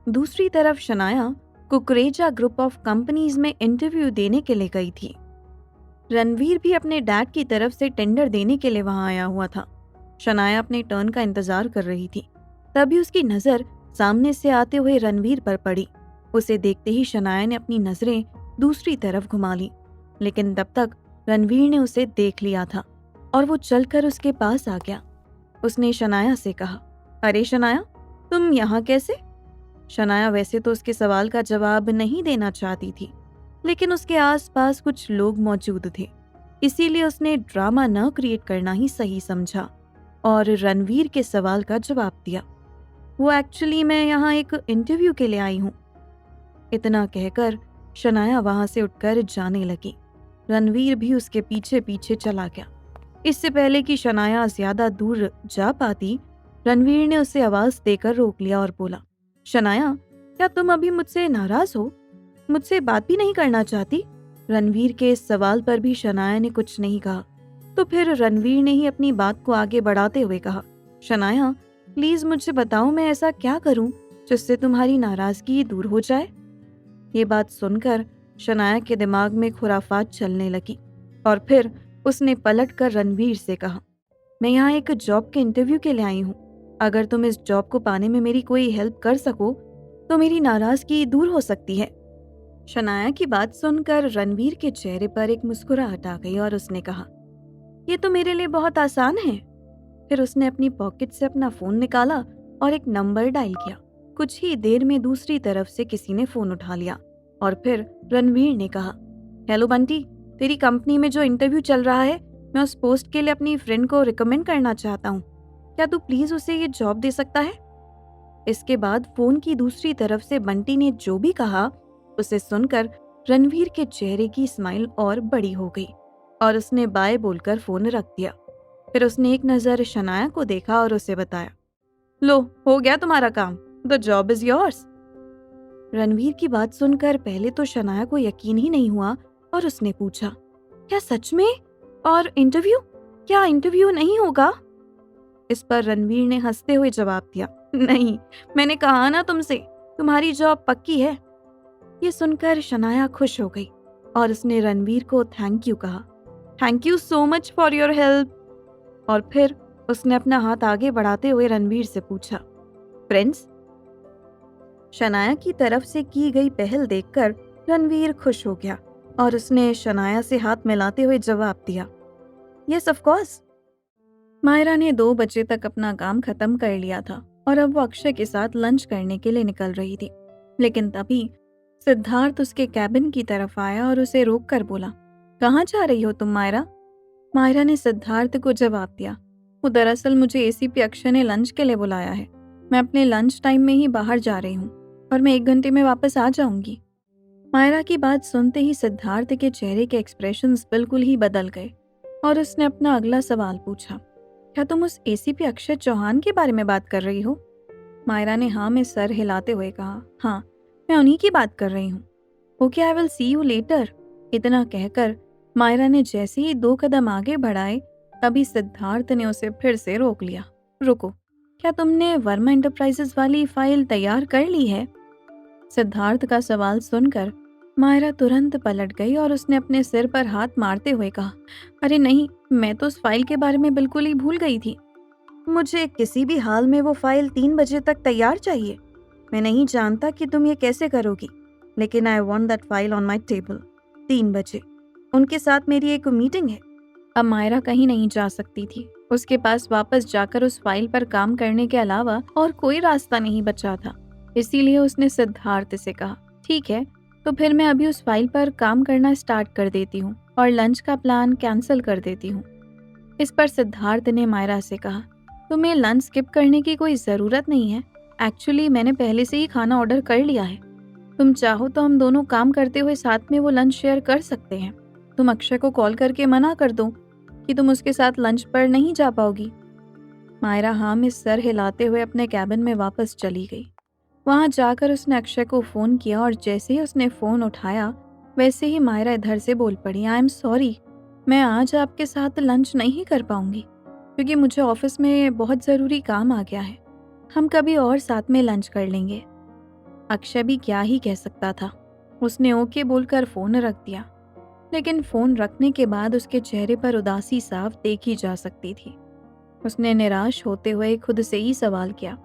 दूसरी तरफ Shanaya Kukreja group of companies में इंटरव्यू देने के लिए गई थी। रणवीर भी अपने डैड की तरफ से टेंडर देने के लिए वहां आया हुआ था। शनाया अपने टर्न का इंतजार कर रही थी। तभी उसकी नजर सामने से आते हुए रणवीर पर पड़ी। उसे देखते ही शनाया ने अपनी नजरें दूसरी तरफ घुमा ली, लेकिन तब तक रणवीर ने उसे देख लिया था और वो चलकर उसके पास आ गया। उसने शनाया से कहा, अरे शनाया, तुम यहाँ कैसे? शनाया वैसे तो उसके सवाल का जवाब नहीं देना चाहती थी, लेकिन उसके आसपास कुछ लोग मौजूद थे, इसीलिए उसने ड्रामा न क्रिएट करना ही सही समझा और रणवीर के सवाल का जवाब दिया। वो एक्चुअली मैं यहाँ एक इंटरव्यू के लिए आई हूँ। इतना कहकर शनाया वहां से उठकर जाने लगी। रणवीर भी उसके पीछे पीछे चला गया। इससे पहले कि शनाया ज्यादा दूर जा पाती, रणवीर ने उसे आवाज देकर रोक लिया और बोला, शनाया, क्या तुम अभी मुझसे नाराज हो? मुझसे बात भी नहीं करना चाहती? रणवीर के इस सवाल पर भी शनाया ने कुछ नहीं कहा। तो फिर रणवीर ने ही अपनी बात को आगे बढ़ाते हुए कहा, शनाया, प्लीज मुझे बताओ, मैं ऐसा क्या करूं जिससे तुम्हारी नाराजगी दूर हो जाए? ये बात सुनकर शनाया के दिमाग में खुराफात चलने लगी और फिर उसने पलटकर रणवीर से कहा, मैं यहाँ एक जॉब के इंटरव्यू के लिए आई हूँ। अगर तुम इस जॉब को पाने में मेरी कोई हेल्प कर सको तो मेरी नाराजगी दूर हो सकती है। शनाया की बात सुनकर रणवीर के चेहरे पर एक मुस्कुराहट आ गई और उसने कहा, ये तो मेरे लिए बहुत आसान है। फिर उसने अपनी पॉकेट से अपना फोन निकाला और एक नंबर डायल किया। कुछ ही देर में दूसरी तरफ से किसी ने फोन उठा लिया और फिर रणवीर ने कहा, हेलो बंटी, तेरी कंपनी में जो इंटरव्यू चल रहा है, मैं उस पोस्ट के लिए अपनी फ्रेंड को रिकमेंड करना चाहता हूँ। क्या तू प्लीज उसे ये जॉब दे सकता है? इसके बाद फोन की दूसरी तरफ से बंटी ने जो भी कहा उसे सुनकर रणवीर के चेहरे की स्माइल और बड़ी हो गई और उसने बाय बोलकर फोन रख दिया। फिर उसने एक नजर शनाया को देखा और उसे बताया, लो, हो गया तुम्हारा काम, the job is yours. Ranveer की बात सुनकर पहले तो शनाया को यकीन ही नहीं हुआ और उसने पूछा, क्या सच में? और इंटरव्यू? क्या इंटरव्यू नहीं होगा? इस पर रणवीर ने हंसते हुए जवाब दिया, नहीं, मैंने कहा ना तुमसे, तुम्हारी जॉब पक्की है। ये सुनकर शनाया खुश हो गई और उसने रणवीर को थैंक यू कहा, thank you so much for your help. और फिर उसने अपना हाथ आगे बढ़ाते हुए रणवीर से पूछा, फ्रेंड्स? शनाया की तरफ से की गई पहल देखकर रणवीर खुश हो गया और उसने शनाया से हाथ मिलाते हुए जवाब दिया, यस ऑफ कोर्स। मायरा ने 2 बजे तक अपना काम खत्म कर लिया था और अब वो अक्षय के साथ लंच करने के लिए निकल रही थी, लेकिन तभी सिद्धार्थ उसके कैबिन की तरफ आया और उसे रोक कर बोला, कहाँ जा रही हो तुम मायरा? मायरा ने सिद्धार्थ को जवाब दिया, वो दरअसल मुझे एसीपी अक्षय ने लंच के लिए बुलाया है। मैं अपने लंच टाइम में ही बाहर जा रही हूँ और मैं 1 घंटे में वापस आ जाऊंगी। मायरा की बात सुनते ही सिद्धार्थ के चेहरे के एक्सप्रेशंस बिल्कुल ही बदल गए और उसने अपना अगला सवाल पूछा, क्या तुम उस एसीपी अक्षय चौहान के बारे में बात कर रही हो? मायरा ने हाँ में सर हिलाते हुए कहा, हाँ, मैं उन्हीं की बात कर रही हूँ। Okay, I will see you later. इतना कहकर मायरा ने जैसे ही 2 कदम आगे बढ़ाए, तभी सिद्धार्थ ने उसे फिर से रोक लिया। रुको, क्या तुमने वर्मा एंटरप्राइजेस वाली फाइल तैयार कर ली है? सिद्धार्थ का सवाल सुनकर मायरा तुरंत पलट गई और उसने अपने सिर पर हाथ मारते हुए कहा, अरे नहीं, मैं तो उस फाइल के बारे में बिल्कुल ही भूल गई थी। मुझे किसी भी हाल में वो फाइल 3 बजे तक तैयार चाहिए। मैं नहीं जानता कि तुम ये कैसे करोगी, लेकिन I want that file on my table 3 बजे। उनके साथ मेरी एक मीटिंग है। अब मायरा कहीं नहीं जा सकती थी। उसके पास वापस जाकर उस फाइल पर काम करने के अलावा और कोई रास्ता नहीं बचा था। इसीलिए उसने सिद्धार्थ से कहा, ठीक है, तो फिर मैं अभी उस फाइल पर काम करना स्टार्ट कर देती हूँ और लंच का प्लान कैंसिल कर देती हूँ। इस पर सिद्धार्थ ने मायरा से कहा, तुम्हें लंच स्किप करने की कोई ज़रूरत नहीं है। एक्चुअली मैंने पहले से ही खाना ऑर्डर कर लिया है। तुम चाहो तो हम दोनों काम करते हुए साथ में वो लंच शेयर कर सकते हैं। तुम अक्षय को कॉल करके मना कर दो कि तुम उसके साथ लंच पर नहीं जा पाओगी। मायरा हाँ में सर हिलाते हुए अपने कैबिन में वापस चली गई। वहाँ जाकर उसने अक्षय को फ़ोन किया और जैसे ही उसने फ़ोन उठाया वैसे ही मायरा इधर से बोल पड़ी, आई एम सॉरी, मैं आज आपके साथ लंच नहीं कर पाऊंगी क्योंकि मुझे ऑफिस में बहुत ज़रूरी काम आ गया है। हम कभी और साथ में लंच कर लेंगे। अक्षय भी क्या ही कह सकता था। उसने ओके बोलकर फ़ोन रख दिया, लेकिन फ़ोन रखने के बाद उसके चेहरे पर उदासी साफ देखी जा सकती थी। उसने निराश होते हुए खुद से ही सवाल किया,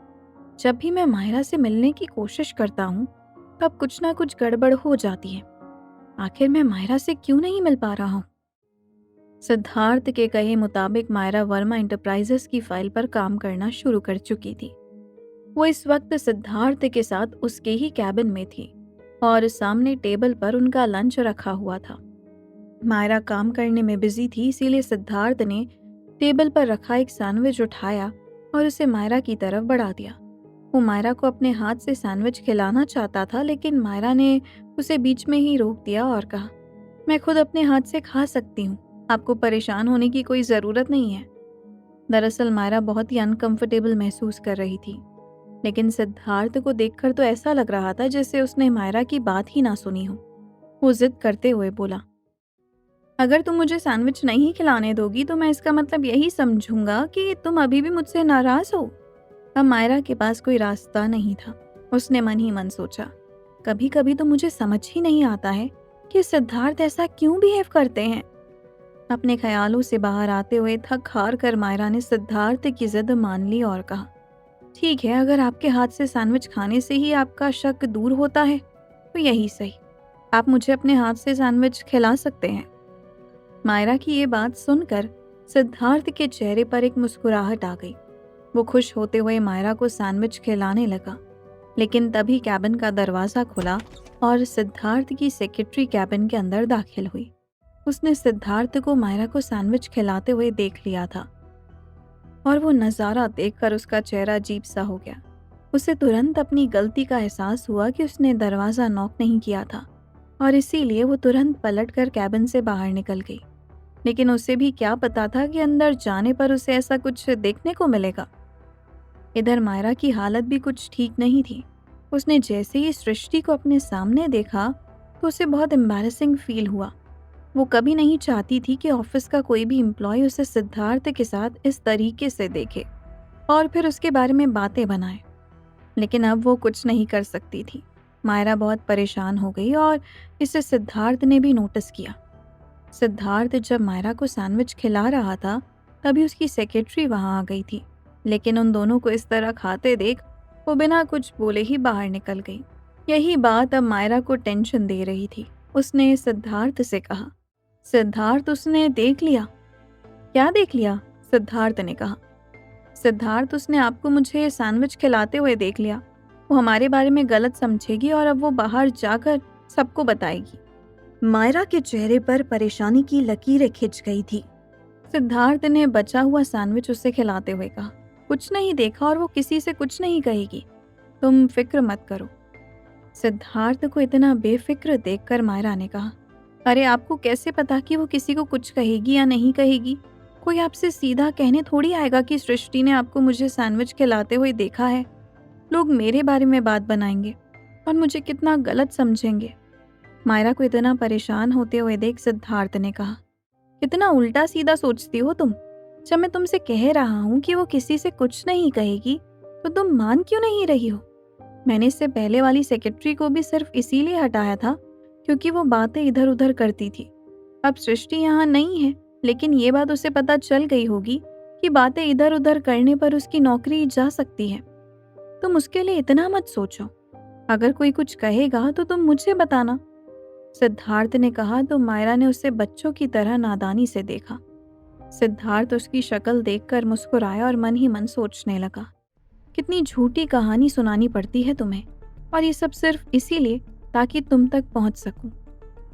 जब भी मैं मायरा से मिलने की कोशिश करता हूँ तब कुछ ना कुछ गड़बड़ हो जाती है। आखिर मैं मायरा से क्यों नहीं मिल पा रहा हूँ? सिद्धार्थ के कहे मुताबिक मायरा वर्मा एंटरप्राइजेस की फाइल पर काम करना शुरू कर चुकी थी। वो इस वक्त सिद्धार्थ के साथ उसके ही कैबिन में थी और सामने टेबल पर उनका लंच रखा हुआ था। मायरा काम करने में बिजी थी, इसीलिए सिद्धार्थ ने टेबल पर रखा एक सैंडविच उठाया और उसे मायरा की तरफ बढ़ा दिया। वो मायरा को अपने हाथ से सैंडविच खिलाना चाहता था, लेकिन मायरा ने उसे बीच में ही रोक दिया और कहा, मैं खुद अपने हाथ से खा सकती हूँ, आपको परेशान होने की कोई ज़रूरत नहीं है। दरअसल मायरा बहुत ही अनकंफर्टेबल महसूस कर रही थी, लेकिन सिद्धार्थ को देखकर तो ऐसा लग रहा था जैसे उसने मायरा की बात ही ना सुनी हो। वो जिद करते हुए बोला, अगर तुम मुझे सैंडविच नहीं खिलाने दोगी तो मैं इसका मतलब यही समझूंगा कि तुम अभी भी मुझसे नाराज हो। अब मायरा के पास कोई रास्ता नहीं था। उसने मन ही मन सोचा, कभी कभी तो मुझे समझ ही नहीं आता है कि सिद्धार्थ ऐसा क्यों बिहेव करते हैं। अपने ख्यालों से बाहर आते हुए थक हार कर मायरा ने सिद्धार्थ की जिद मान ली और कहा, ठीक है, अगर आपके हाथ से सैंडविच खाने से ही आपका शक दूर होता है तो यही सही, आप मुझे अपने हाथ से सैंडविच खिला सकते हैं। मायरा की ये बात सुनकर सिद्धार्थ के चेहरे पर एक मुस्कुराहट आ गई। वो खुश होते हुए मायरा को सैंडविच खिलाने लगा, लेकिन तभी कैबिन का दरवाज़ा खुला और सिद्धार्थ की सेक्रेटरी कैबिन के अंदर दाखिल हुई। उसने सिद्धार्थ को मायरा को सैंडविच खिलाते हुए देख लिया था और वो नज़ारा देखकर उसका चेहरा अजीब सा हो गया। उसे तुरंत अपनी गलती का एहसास हुआ कि उसने दरवाज़ा नॉक नहीं किया था और इसीलिए वो तुरंत पलटकर कैबिन से बाहर निकल गई। लेकिन उसे भी क्या पता था कि अंदर जाने पर उसे ऐसा कुछ देखने को मिलेगा। इधर मायरा की हालत भी कुछ ठीक नहीं थी। उसने जैसे ही सृष्टि को अपने सामने देखा तो उसे बहुत एम्बैरेसिंग फील हुआ। वो कभी नहीं चाहती थी कि ऑफिस का कोई भी एम्प्लॉय उसे सिद्धार्थ के साथ इस तरीके से देखे और फिर उसके बारे में बातें बनाए, लेकिन अब वो कुछ नहीं कर सकती थी। मायरा बहुत परेशान हो गई और इसे सिद्धार्थ ने भी नोटिस किया। सिद्धार्थ जब मायरा को सैंडविच खिला रहा था तभी उसकी सेक्रेटरी वहां आ गई थी, लेकिन उन दोनों को इस तरह खाते देख वो बिना कुछ बोले ही बाहर निकल गई। यही बात अब मायरा को टेंशन दे रही थी। उसने सिद्धार्थ से कहा, सिद्धार्थ, उसने देख लिया। क्या देख लिया? सिद्धार्थ ने कहा। सिद्धार्थ, उसने आपको मुझे सैंडविच खिलाते हुए देख लिया। वो हमारे बारे में गलत समझेगी और अब वो बाहर जाकर सबको बताएगी। मायरा के चेहरे पर परेशानी की लकीरें खिंच गई थी। सिद्धार्थ ने बचा हुआ सैंडविच उसे खिलाते हुए कहा, कुछ नहीं देखा और वो किसी से कुछ नहीं कहेगी, तुम फिक्र मत करो। सिद्धार्थ को इतना बेफिक्र देखकर मायरा ने कहा, अरे आपको कैसे पता कि वो किसी को कुछ कहेगी या नहीं कहेगी? कोई आपसे सीधा कहने थोड़ी आएगा कि सृष्टि ने आपको मुझे सैंडविच खिलाते हुए देखा है। लोग मेरे बारे में बात बनाएंगे और मुझे कितना गलत समझेंगे। मायरा को इतना परेशान होते हुए देख सिद्धार्थ ने कहा, कितना उल्टा सीधा सोचती हो तुम। जब मैं तुमसे कह रहा हूँ कि वो किसी से कुछ नहीं कहेगी तो तुम मान क्यों नहीं रही हो? मैंने इससे पहले वाली सेक्रेटरी को भी सिर्फ इसीलिए हटाया था क्योंकि वो बातें इधर उधर करती थी। अब सृष्टि यहाँ नहीं है, लेकिन ये बात उसे पता चल गई होगी कि बातें इधर उधर करने पर उसकी नौकरी जा सकती है। तुम उसके लिए इतना मत सोचो। अगर कोई कुछ कहेगा तो तुम मुझे बताना। सिद्धार्थ ने कहा तो मायरा ने उसे बच्चों की तरह नादानी से देखा। सिद्धार्थ उसकी शक्ल देखकर मुस्कुराया और मन ही मन सोचने लगा, कितनी झूठी कहानी सुनानी पड़ती है तुम्हें, और ये सब सिर्फ इसीलिए ताकि तुम तक पहुंच सकूं।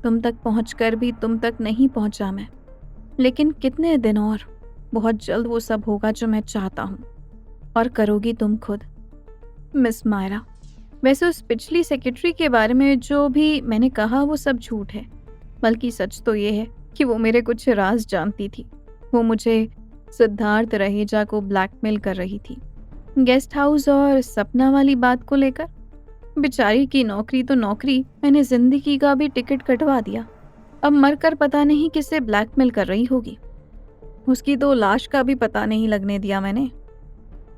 तुम तक पहुंचकर भी तुम तक नहीं पहुंचा मैं, लेकिन कितने दिन और, बहुत जल्द वो सब होगा जो मैं चाहता हूं, और करोगी तुम खुद। मिस मायरा, वैसे उस पिछली सेक्रेटरी के बारे में जो भी मैंने कहा वो सब झूठ है, बल्कि सच तो ये है कि वो मेरे कुछ राज जानती थी। वो मुझे सिद्धार्थ रहेजा को ब्लैकमेल कर रही थी, गेस्ट हाउस और सपना वाली बात को लेकर। बेचारी की नौकरी तो नौकरी, मैंने जिंदगी का भी टिकट कटवा दिया। अब मरकर पता नहीं किसे ब्लैकमेल कर रही होगी। उसकी तो लाश का भी पता नहीं लगने दिया मैंने।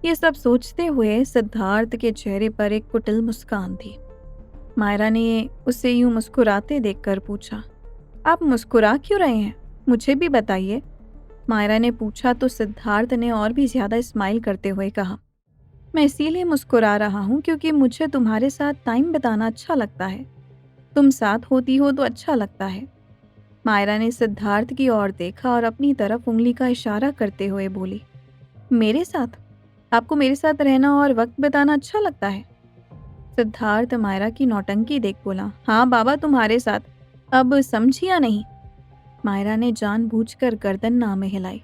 ये सब सोचते हुए सिद्धार्थ के चेहरे पर एक कुटिल मुस्कान थी। मायरा ने उसे यूं मुस्कुराते देखकर पूछा, आप मुस्कुरा क्यों रहे हैं? मुझे भी बताइए। मायरा ने पूछा तो सिद्धार्थ ने और भी ज्यादा स्माइल करते हुए कहा, मैं इसीलिए मुस्कुरा रहा हूँ क्योंकि मुझे तुम्हारे साथ टाइम बिताना अच्छा लगता है। तुम साथ होती हो तो अच्छा लगता है। मायरा ने सिद्धार्थ की ओर देखा और अपनी तरफ उंगली का इशारा करते हुए बोली, मेरे साथ? आपको मेरे साथ रहना और वक्त बिताना अच्छा लगता है? सिद्धार्थ मायरा की नौटंकी देख बोला, हाँ बाबा, तुम्हारे साथ। अब समझी या नहीं? मायरा ने जानबूझकर गर्दन ना में हिलाई।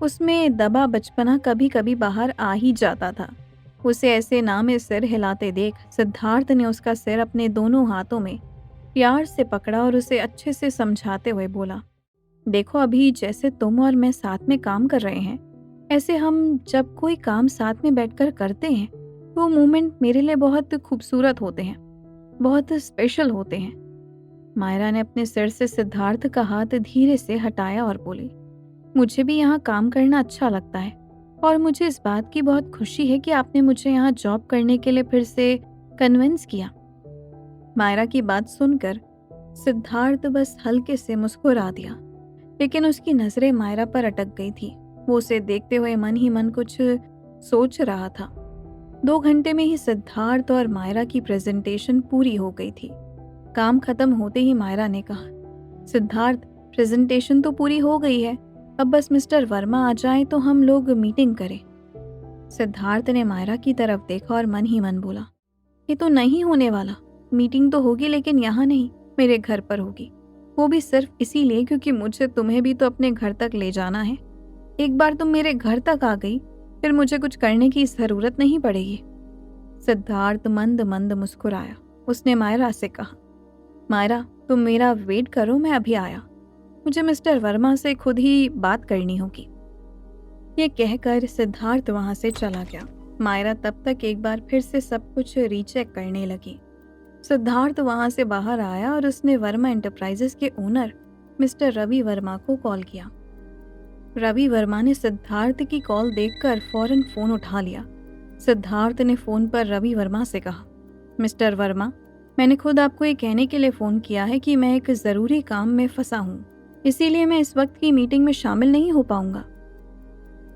उसमें दबा बचपना कभी कभी बाहर आ ही जाता था। उसे ऐसे ना में सिर हिलाते देख सिद्धार्थ ने उसका सिर अपने दोनों हाथों में प्यार से पकड़ा और उसे अच्छे से समझाते हुए बोला, देखो, अभी जैसे तुम और मैं साथ में काम कर रहे हैं, ऐसे हम जब कोई काम साथ में बैठकर करते हैं तो वो मोमेंट मेरे लिए बहुत खूबसूरत होते हैं, बहुत स्पेशल होते हैं। मायरा ने अपने सिर से सिद्धार्थ का हाथ धीरे से हटाया और बोली, मुझे भी यहाँ काम करना अच्छा लगता है और मुझे इस बात की बहुत खुशी है कि आपने मुझे यहाँ जॉब करने के लिए फिर से कन्विंस किया। मायरा की बात सुनकर सिद्धार्थ बस हल्के से मुस्कुरा दिया, लेकिन उसकी नजरें मायरा पर अटक गई थी। वो उसे देखते हुए मन ही मन कुछ सोच रहा था। 2 घंटे में ही सिद्धार्थ और मायरा की प्रेजेंटेशन पूरी हो गई थी। काम खत्म होते ही मायरा ने कहा, सिद्धार्थ, प्रेजेंटेशन तो पूरी हो गई है, अब बस मिस्टर वर्मा आ जाएं तो हम लोग मीटिंग करें। सिद्धार्थ ने मायरा की तरफ देखा और मन ही मन बोला, ये तो नहीं होने वाला। मीटिंग तो होगी लेकिन यहाँ नहीं, मेरे घर पर होगी। वो भी सिर्फ इसीलिए क्योंकि मुझे तुम्हें भी तो अपने घर तक ले जाना है। एक बार तुम मेरे घर तक आ गई फिर मुझे कुछ करने की जरूरत नहीं पड़ेगी। सिद्धार्थ मंद मंद मुस्कुराया। उसने मायरा से कहा, मायरा, तुम मेरा वेट करो, मैं अभी आया। मुझे मिस्टर वर्मा से खुद ही बात करनी होगी। ये कहकर सिद्धार्थ वहां से चला गया। मायरा तब तक एक बार फिर से सब कुछ रीचेक करने लगी। सिद्धार्थ वहां से बाहर आया और उसने वर्मा एंटरप्राइजेस के ओनर मिस्टर रवि वर्मा को कॉल किया। रवि वर्मा ने सिद्धार्थ की कॉल देखकर फौरन फोन उठा लिया। सिद्धार्थ ने फोन पर रवि वर्मा से कहा, मिस्टर वर्मा, मैंने खुद आपको ये कहने के लिए फ़ोन किया है कि मैं एक ज़रूरी काम में फंसा हूँ, इसीलिए मैं इस वक्त की मीटिंग में शामिल नहीं हो पाऊंगा।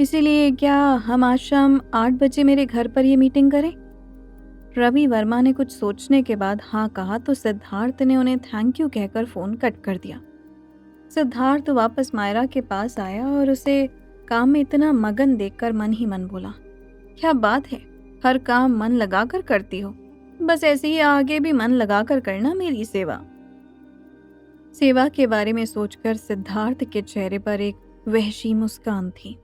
इसीलिए क्या हम आज शाम 8 बजे मेरे घर पर ये मीटिंग करें? रवि वर्मा ने कुछ सोचने के बाद हाँ कहा तो सिद्धार्थ ने उन्हें थैंक यू कहकर फ़ोन कट कर दिया। सिद्धार्थ वापस मायरा के पास आया और उसे काम में इतना मगन देखकर मन ही मन बोला, क्या बात है, हर काम मन लगाकर करती हो। बस ऐसे ही आगे भी मन लगाकर करना मेरी सेवा। सेवा के बारे में सोचकर सिद्धार्थ के चेहरे पर एक वहशी मुस्कान थी।